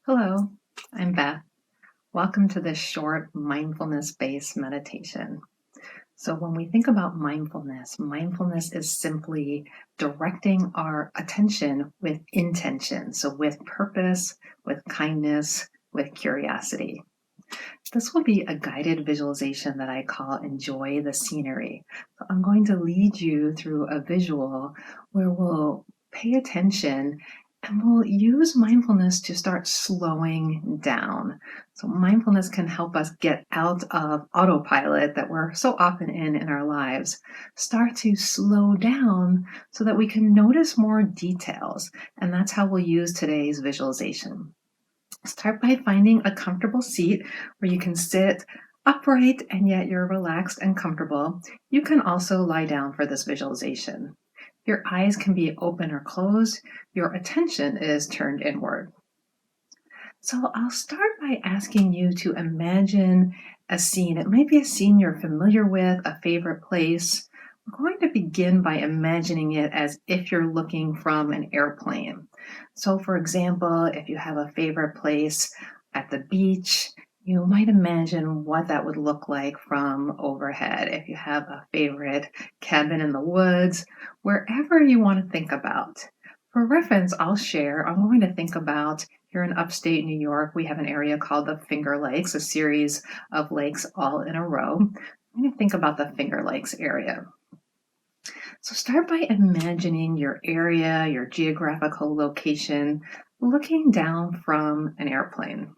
Hello, I'm Beth. Welcome to this short mindfulness-based meditation. So when we think about mindfulness is simply directing our attention with intention. So with purpose, with kindness, with curiosity. This will be a guided visualization that I call Enjoy the Scenery. So I'm going to lead you through a visual where we'll pay attention and we'll use mindfulness to start slowing down. So mindfulness can help us get out of autopilot that we're so often in our lives, start to slow down so that we can notice more details. And that's how we'll use today's visualization. Start by finding a comfortable seat where you can sit upright and yet you're relaxed and comfortable. You can also lie down for this visualization. Your eyes can be open or closed. Your attention is turned inward. So I'll start by asking you to imagine a scene. It might be a scene you're familiar with, a favorite place. We're going to begin by imagining it as if you're looking from an airplane. So for example, if you have a favorite place at the beach, you might imagine what that would look like from overhead. If you have a favorite cabin in the woods, wherever you want to think about. For reference, I'm going to think about here in upstate New York, we have an area called the Finger Lakes, a series of lakes all in a row. I'm going to think about the Finger Lakes area. So start by imagining your area, your geographical location, looking down from an airplane.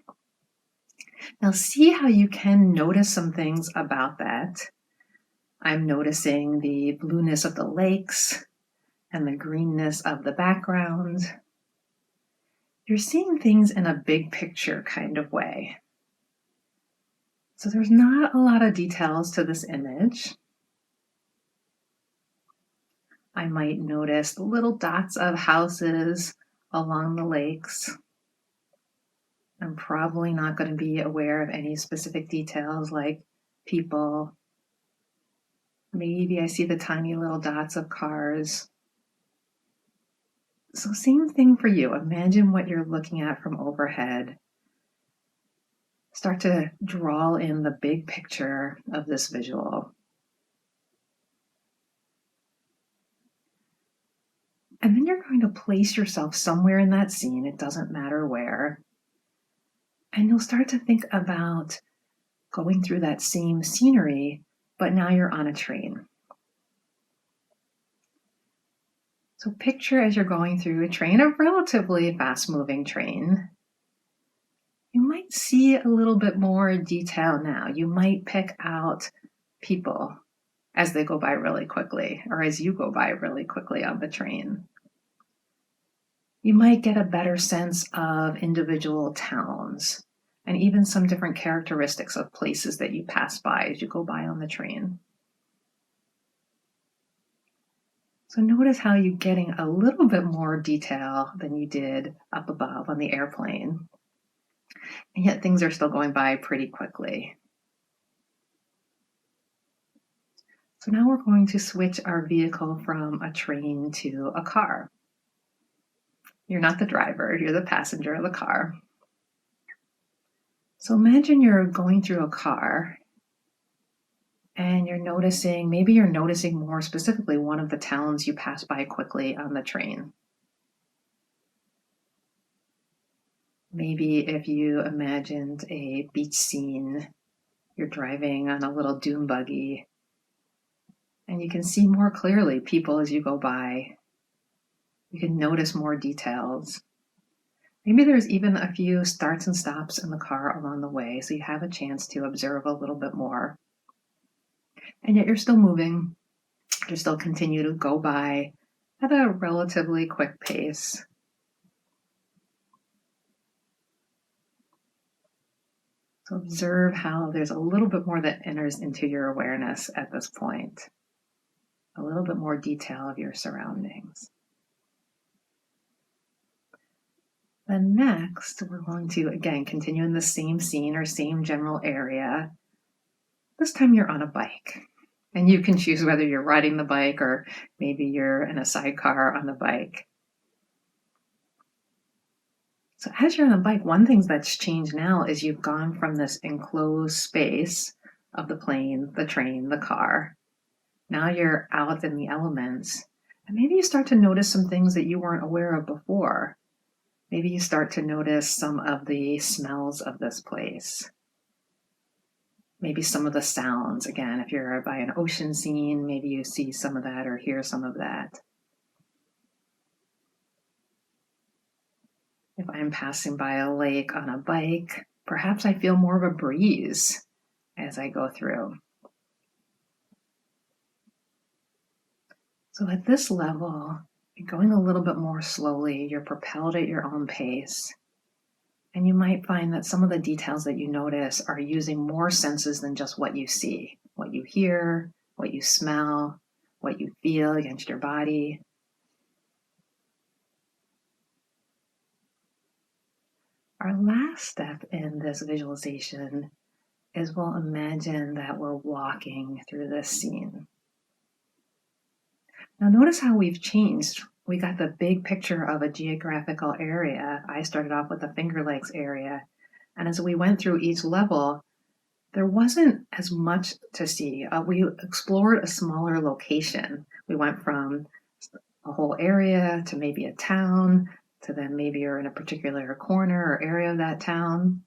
Now see how you can notice some things about that. I'm noticing the blueness of the lakes and the greenness of the background. You're seeing things in a big picture kind of way. So there's not a lot of details to this image. I might notice the little dots of houses along the lakes. I'm probably not going to be aware of any specific details like people. Maybe I see the tiny little dots of cars. So same thing for you. Imagine what you're looking at from overhead. Start to draw in the big picture of this visual. And then you're going to place yourself somewhere in that scene. It doesn't matter where. And you'll start to think about going through that same scenery, but now you're on a train. So picture as you're going through a train, a relatively fast-moving train. You might see a little bit more detail now. You might pick out people as they go by really quickly, or as you go by really quickly on the train. You might get a better sense of individual towns and even some different characteristics of places that you pass by as you go by on the train. So notice how you're getting a little bit more detail than you did up above on the airplane, and yet things are still going by pretty quickly. So now we're going to switch our vehicle from a train to a car. You're not the driver, you're the passenger of the car. So imagine you're going through a car and maybe you're noticing more specifically one of the towns you pass by quickly on the train. Maybe if you imagined a beach scene, you're driving on a little dune buggy and you can see more clearly people as you go by. You can notice more details. Maybe there's even a few starts and stops in the car along the way, so you have a chance to observe a little bit more. And yet you're still moving. You still continue to go by at a relatively quick pace. So observe how there's a little bit more that enters into your awareness at this point. A little bit more detail of your surroundings. Then next, we're going to, again, continue in the same scene or same general area. This time you're on a bike. And you can choose whether you're riding the bike or maybe you're in a sidecar on the bike. So as you're on a bike, one thing that's changed now is you've gone from this enclosed space of the plane, the train, the car. Now you're out in the elements. And maybe you start to notice some things that you weren't aware of before. Maybe you start to notice some of the smells of this place. Maybe some of the sounds. Again, if you're by an ocean scene, maybe you see some of that or hear some of that. If I'm passing by a lake on a bike, perhaps I feel more of a breeze as I go through. So at this level, you're going a little bit more slowly, you're propelled at your own pace. And you might find that some of the details that you notice are using more senses than just what you see, what you hear, what you smell, what you feel against your body. Our last step in this visualization is we'll imagine that we're walking through this scene. Now notice how we've changed. We got the big picture of a geographical area. I started off with the Finger Lakes area. And as we went through each level, there wasn't as much to see. We explored a smaller location. We went from a whole area to maybe a town, to then maybe you're in a particular corner or area of that town.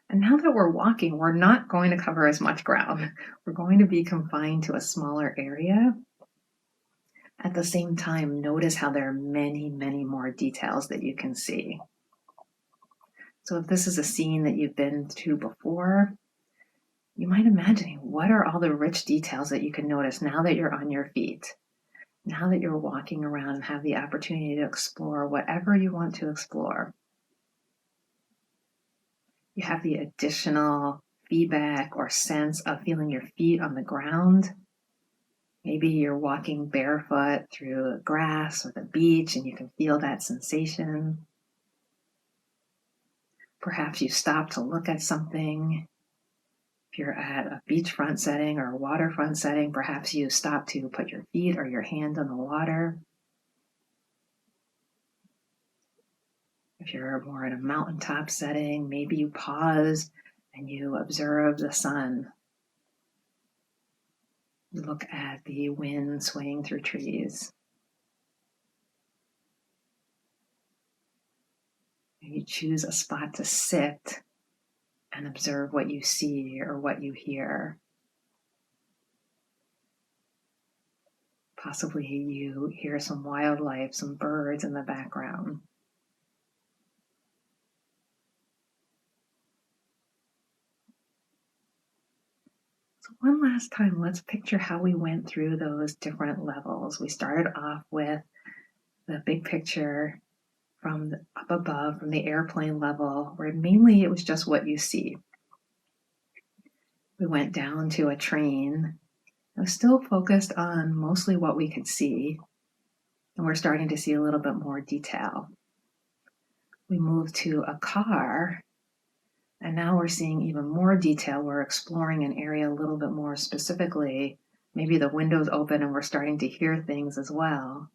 And now that we're walking, we're not going to cover as much ground. We're going to be confined to a smaller area. At the same time, notice how there are many, many more details that you can see. So if this is a scene that you've been to before, you might imagine what are all the rich details that you can notice now that you're on your feet, now that you're walking around and have the opportunity to explore whatever you want to explore. You have the additional feedback or sense of feeling your feet on the ground. Maybe you're walking barefoot through the grass or the beach and you can feel that sensation. Perhaps you stop to look at something. If you're at a beachfront setting or a waterfront setting, perhaps you stop to put your feet or your hand on the water. If you're more in a mountaintop setting, maybe you pause and you observe the sun. You look at the wind swaying through trees. You choose a spot to sit and observe what you see or what you hear. Possibly you hear some wildlife, some birds in the background. So one last time, let's picture how we went through those different levels. We started off with the big picture from up above, from the airplane level, where mainly it was just what you see. We went down to a train. I was still focused on mostly what we could see, and we're starting to see a little bit more detail. We moved to a car, and now we're seeing even more detail. We're exploring an area a little bit more specifically. Maybe the window's open and we're starting to hear things as well.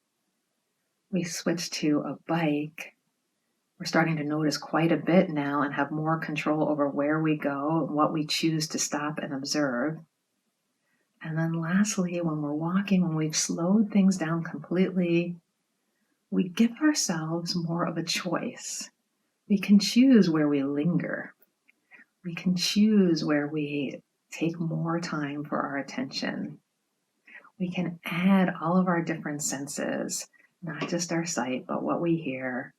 We switched to a bike. We're starting to notice quite a bit now and have more control over where we go and what we choose to stop and observe. And then lastly, when we're walking, when we've slowed things down completely, we give ourselves more of a choice. We can choose where we linger. We can choose where we take more time for our attention. We can add all of our different senses, not just our sight, but what we hear,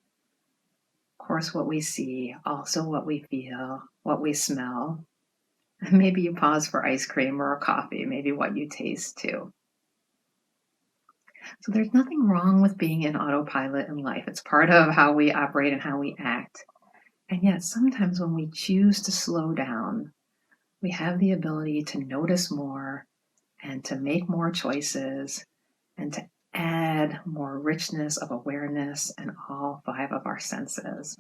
of course, what we see, also what we feel, what we smell. And maybe you pause for ice cream or a coffee, maybe what you taste too. So there's nothing wrong with being in autopilot in life. It's part of how we operate and how we act. And yet sometimes when we choose to slow down, we have the ability to notice more and to make more choices and to add more richness of awareness in all 5 of our senses.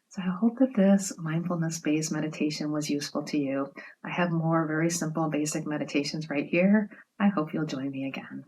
So I hope that this mindfulness-based meditation was useful to you. I have more very simple, basic meditations right here. I hope you'll join me again.